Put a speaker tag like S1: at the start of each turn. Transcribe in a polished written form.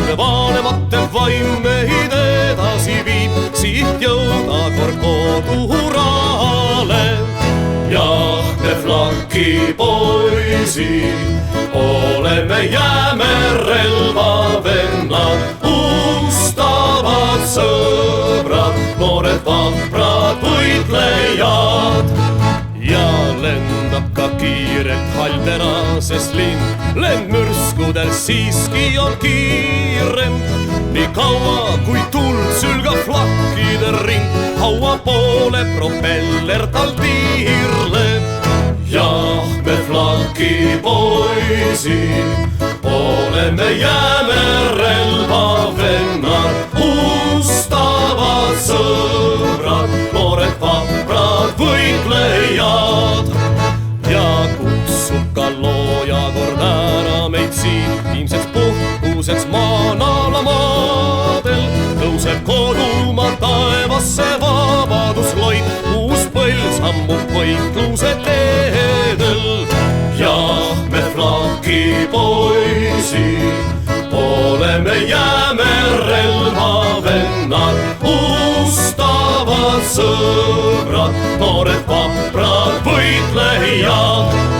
S1: laste vanemate vaim meid edasi viib, siit jõuda kord kodurahale. Jah, me flaki poisid oleme, jääme relvavennad, ustavad sõbrad, noored vaprad võitlejad. Ja lendab ka kiirelt hall terasest lind, lend mürskudel siiski on kiirem. Nii kaua kui tuld sülgab flakkide ring, haua poole propeller tal tiirleb. Jah, me flaki poisid oleme, jääme relvavennad, ustavad sõbrad, noored vaprad võitlejad. Ja kutsub ka looja kord ära meid siin ilmseks puhkuseks maanalamadel. Tõuseb kodumaa taevasse vabadusloid, uus põld sammub võitluse teedel. Jah, me flaki poisid oleme, jääme relvavennad, ustavad sõbrad, noored vaprad võitlejad.